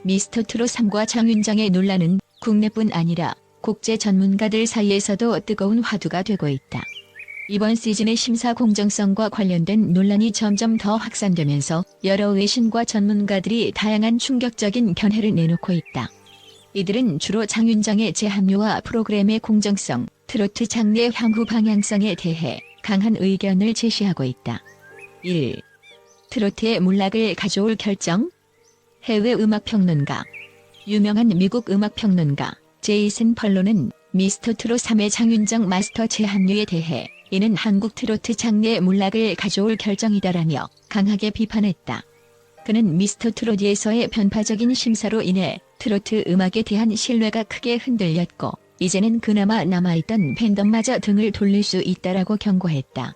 미스터트롯 3과 장윤정의 논란은 국내뿐 아니라 국제 전문가들 사이에서도 뜨거운 화두가 되고 있다. 이번 시즌의 심사 공정성과 관련된 논란이 점점 더 확산되면서 여러 외신과 전문가들이 다양한 충격적인 견해를 내놓고 있다. 이들은 주로 장윤정의 재합류와 프로그램의 공정성, 트로트 장르의 향후 방향성에 대해 강한 의견을 제시하고 있다. 1. 트로트의 문락을 가져올 결정? 해외 음악평론가 유명한 미국 음악평론가 제이슨 펄로는 미스터트롯 3의 장윤정 마스터 재합류에 대해 이는 한국 트로트 장르의 문락을 가져올 결정이다라며 강하게 비판했다. 그는 미스터트롯에서의 편파적인 심사로 인해 트로트 음악에 대한 신뢰가 크게 흔들렸고 이제는 그나마 남아있던 팬덤마저 등을 돌릴 수 있다라고 경고했다.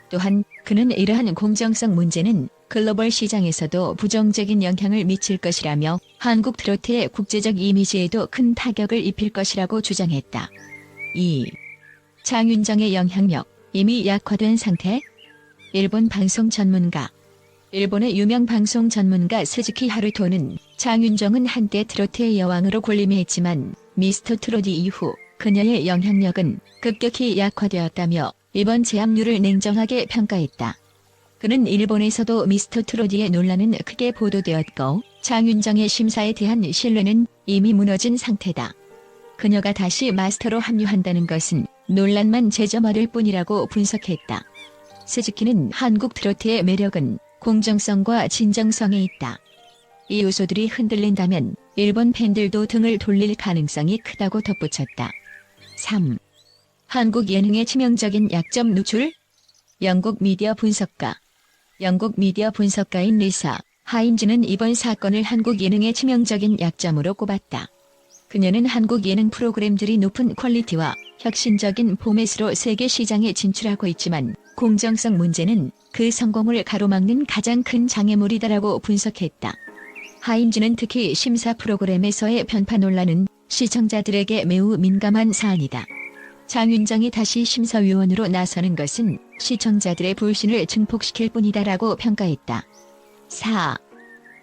또한 그는 이러한 공정성 문제는 글로벌 시장에서도 부정적인 영향을 미칠 것이라며 한국 트로트의 국제적 이미지에도 큰 타격을 입힐 것이라고 주장했다. 2. 장윤정의 영향력 이미 약화된 상태? 일본 방송 전문가 일본의 유명 방송 전문가 스즈키 하루토는 장윤정은 한때 트로트의 여왕으로 군림했지만 미스터트롯 이후 그녀의 영향력은 급격히 약화되었다며 이번 재합류를 냉정하게 평가했다. 그는 일본에서도 미스터트롯의 논란은 크게 보도되었고 장윤정의 심사에 대한 신뢰는 이미 무너진 상태다. 그녀가 다시 마스터로 합류한다는 것은 논란만 제점화될 뿐이라고 분석했다. 스즈키는 한국 트로트의 매력은 공정성과 진정성에 있다. 이 요소들이 흔들린다면 일본 팬들도 등을 돌릴 가능성이 크다고 덧붙였다. 3. 한국 예능의 치명적인 약점 누출? 영국 미디어 분석가 영국 미디어 분석가인 리사 하인즈는 이번 사건을 한국 예능의 치명적인 약점으로 꼽았다. 그녀는 한국 예능 프로그램들이 높은 퀄리티와 혁신적인 포맷으로 세계 시장에 진출하고 있지만 공정성 문제는 그 성공을 가로막는 가장 큰 장애물이다라고 분석했다. 하인즈는 특히 심사 프로그램에서의 편파 논란은 시청자들에게 매우 민감한 사안이다. 장윤정이 다시 심사위원으로 나서는 것은 시청자들의 불신을 증폭시킬 뿐이다라고 평가했다. 4.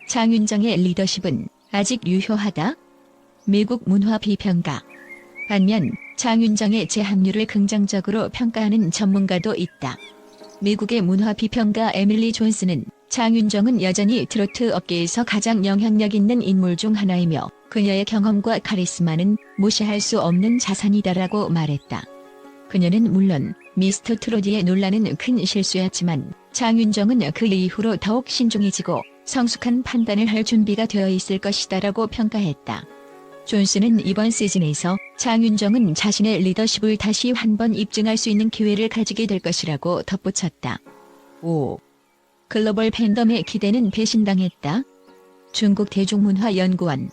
장윤정의 리더십은 아직 유효하다? 미국 문화 비평가 반면 장윤정의 재합류를 긍정적으로 평가하는 전문가도 있다. 미국의 문화 비평가 에밀리 존스는 장윤정은 여전히 트로트 업계에서 가장 영향력 있는 인물 중 하나이며 그녀의 경험과 카리스마는 무시할 수 없는 자산이다라고 말했다. 그녀는 물론 미스터트롯의 논란은 큰 실수였지만 장윤정은 그 이후로 더욱 신중해지고 성숙한 판단을 할 준비가 되어 있을 것이다라고 평가했다. 존스는 이번 시즌에서 장윤정은 자신의 리더십을 다시 한번 입증할 수 있는 기회를 가지게 될 것이라고 덧붙였다. 5. 글로벌 팬덤의 기대는 배신당했다. 중국 대중문화연구원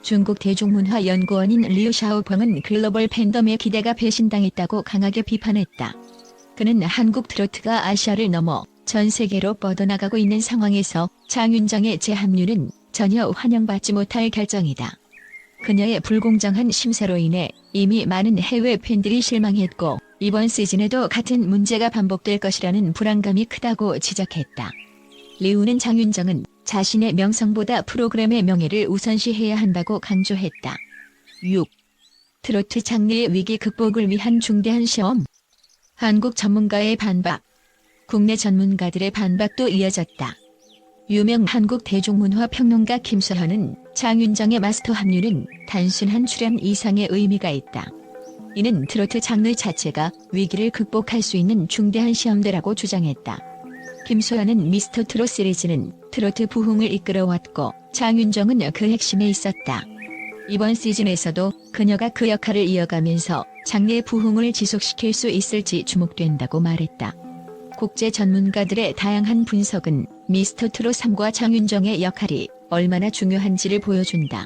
중국 대중문화연구원인 리우 샤오펑은 글로벌 팬덤의 기대가 배신당했다고 강하게 비판했다. 그는 한국 트로트가 아시아를 넘어 전 세계로 뻗어나가고 있는 상황에서 장윤정의 재합류는 전혀 환영받지 못할 결정이다. 그녀의 불공정한 심사로 인해 이미 많은 해외 팬들이 실망했고 이번 시즌에도 같은 문제가 반복될 것이라는 불안감이 크다고 지적했다. 리우는 장윤정은 자신의 명성보다 프로그램의 명예를 우선시해야 한다고 강조했다. 6. 트로트 장르의 위기 극복을 위한 중대한 시험. 한국 전문가의 반박. 국내 전문가들의 반박도 이어졌다. 유명 한국 대중문화 평론가 김서현은 장윤정의 마스터 합류는 단순한 출연 이상의 의미가 있다. 이는 트로트 장르 자체가 위기를 극복할 수 있는 중대한 시험대라고 주장했다. 김소연은 미스터트롯 시리즈는 트로트 부흥을 이끌어왔고 장윤정은 그 핵심에 있었다. 이번 시즌에서도 그녀가 그 역할을 이어가면서 장르의 부흥을 지속시킬 수 있을지 주목된다고 말했다. 국제 전문가들의 다양한 분석은 미스터트롯 3과 장윤정의 역할이 얼마나 중요한지를 보여준다.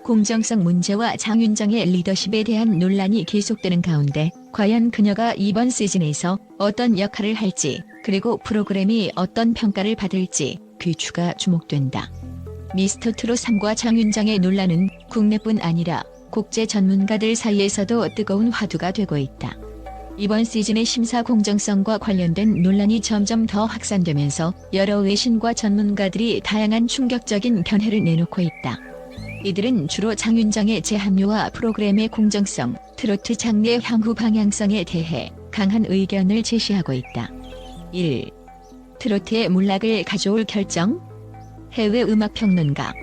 공정성 문제와 장윤정의 리더십에 대한 논란이 계속되는 가운데 과연 그녀가 이번 시즌에서 어떤 역할을 할지 그리고 프로그램이 어떤 평가를 받을지 귀추가 주목된다. 미스터트롯 3과 장윤정의 논란은 국내뿐 아니라 국제 전문가들 사이에서도 뜨거운 화두가 되고 있다. 이번 시즌의 심사 공정성과 관련된 논란이 점점 더 확산되면서 여러 외신과 전문가들이 다양한 충격적인 견해를 내놓고 있다. 이들은 주로 장윤정의 재합류와 프로그램의 공정성, 트로트 장르의 향후 방향성에 대해 강한 의견을 제시하고 있다. 1. 트로트의 문락을 가져올 결정? 해외 음악평론가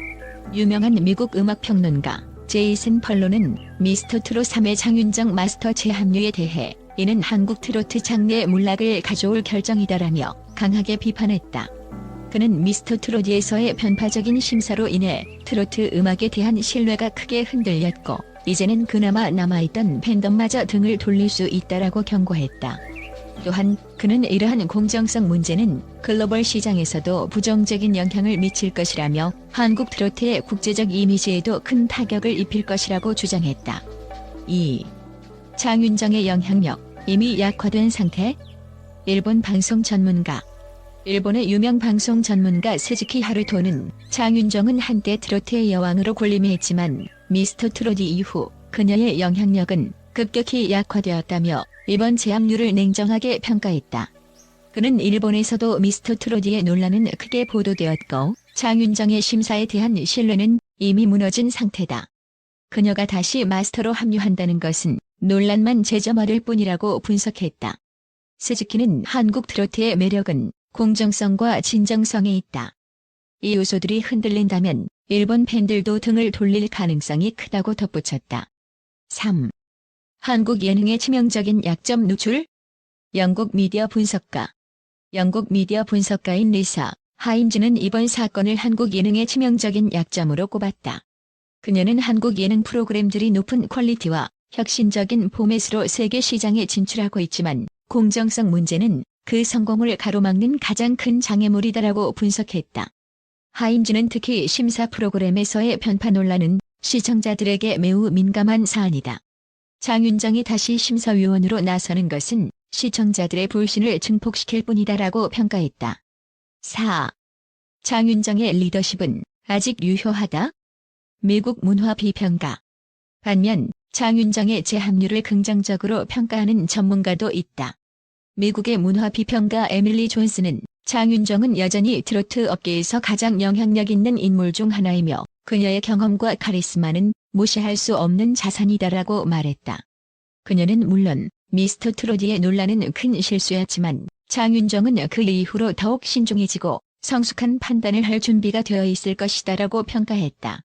유명한 미국 음악평론가 제이슨 펄로는 미스터 트롯 3의 장윤정 마스터 재합류에 대해 이는 한국 트로트 장르의 문락을 가져올 결정이다라며 강하게 비판했다. 그는 미스터 트롯에서의 편파적인 심사로 인해 트로트 음악에 대한 신뢰가 크게 흔들렸고 이제는 그나마 남아있던 팬덤마저 등을 돌릴 수 있다라고 경고했다. 또한 그는 이러한 공정성 문제는 글로벌 시장에서도 부정적인 영향을 미칠 것이라며 한국 트로트의 국제적 이미지에도 큰 타격을 입힐 것이라고 주장했다. 2. 장윤정의 영향력, 이미 약화된 상태? 일본 방송 전문가 일본의 유명 방송 전문가 스즈키 하루토는 장윤정은 한때 트로트의 여왕으로 군림했지만 미스터 트롯 이후 그녀의 영향력은 급격히 약화되었다며 이번 재합류를 냉정하게 평가했다. 그는 일본에서도 미스터 트롯의 논란은 크게 보도되었고 장윤정의 심사에 대한 신뢰는 이미 무너진 상태다. 그녀가 다시 마스터로 합류한다는 것은 논란만 제점화될 뿐이라고 분석했다. 스즈키는 한국 트로트의 매력은 공정성과 진정성에 있다. 이 요소들이 흔들린다면 일본 팬들도 등을 돌릴 가능성이 크다고 덧붙였다. 3. 한국 예능의 치명적인 약점 누출? 영국 미디어 분석가 영국 미디어 분석가인 리사 하임즈는 이번 사건을 한국 예능의 치명적인 약점으로 꼽았다. 그녀는 한국 예능 프로그램들이 높은 퀄리티와 혁신적인 포맷으로 세계 시장에 진출하고 있지만 공정성 문제는 그 성공을 가로막는 가장 큰 장애물이다라고 분석했다. 하임즈는 특히 심사 프로그램에서의 편파 논란은 시청자들에게 매우 민감한 사안이다. 장윤정이 다시 심사위원으로 나서는 것은 시청자들의 불신을 증폭시킬 뿐이다라고 평가했다. 4. 장윤정의 리더십은 아직 유효하다? 미국 문화 비평가 반면 장윤정의 재합류를 긍정적으로 평가하는 전문가도 있다. 미국의 문화 비평가 에밀리 존스는 장윤정은 여전히 트로트 업계에서 가장 영향력 있는 인물 중 하나이며 그녀의 경험과 카리스마는 무시할 수 없는 자산이다라고 말했다. 그녀는 물론 미스터 트롯의 논란은 큰 실수였지만 장윤정은 그 이후로 더욱 신중해지고 성숙한 판단을 할 준비가 되어 있을 것이다라고 평가했다.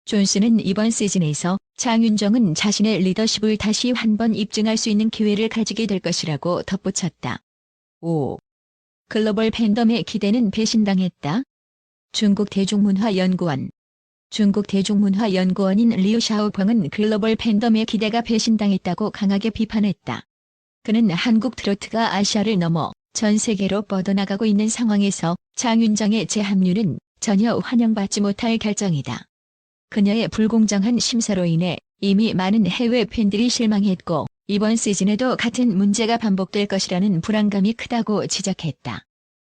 존스는 이번 시즌에서 장윤정은 자신의 리더십을 다시 한번 입증할 수 있는 기회를 가지게 될 것이라고 덧붙였다. 5. 글로벌 팬덤의 기대는 배신당했다. 중국 대중문화연구원 중국 대중문화연구원인 리우 샤오펑은 글로벌 팬덤의 기대가 배신당했다고 강하게 비판했다. 그는 한국 트로트가 아시아를 넘어 전 세계로 뻗어나가고 있는 상황에서 장윤정의 재합류는 전혀 환영받지 못할 결정이다. 그녀의 불공정한 심사로 인해 이미 많은 해외 팬들이 실망했고 이번 시즌에도 같은 문제가 반복될 것이라는 불안감이 크다고 지적했다.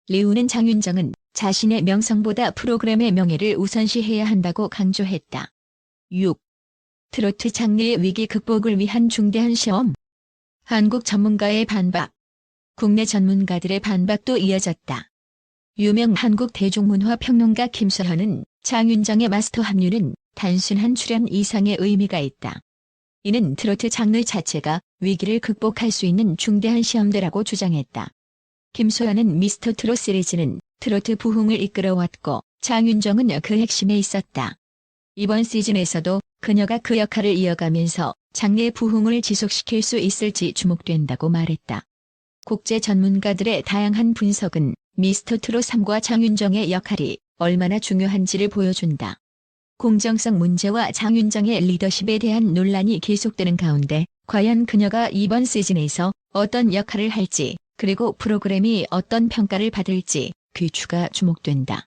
리우는 장윤정은 자신의 명성보다 프로그램의 명예를 우선시해야 한다고 강조했다. 6. 트로트 장르의 위기 극복을 위한 중대한 시험. 한국 전문가의 반박. 국내 전문가들의 반박도 이어졌다. 유명 한국 대중문화 평론가 김서현은 장윤정의 마스터 합류는 단순한 출연 이상의 의미가 있다. 이는 트로트 장르 자체가 위기를 극복할 수 있는 중대한 시험대라고 주장했다. 김소연은 미스터 트롯 시리즈는 트로트 부흥을 이끌어왔고 장윤정은 그 핵심에 있었다. 이번 시즌에서도 그녀가 그 역할을 이어가면서 장르의 부흥을 지속시킬 수 있을지 주목된다고 말했다. 국제 전문가들의 다양한 분석은 미스터 트롯 3과 장윤정의 역할이 얼마나 중요한지를 보여준다. 공정성 문제와 장윤정의 리더십에 대한 논란이 계속되는 가운데 과연 그녀가 이번 시즌에서 어떤 역할을 할지 그리고 프로그램이 어떤 평가를 받을지 귀추가 주목된다.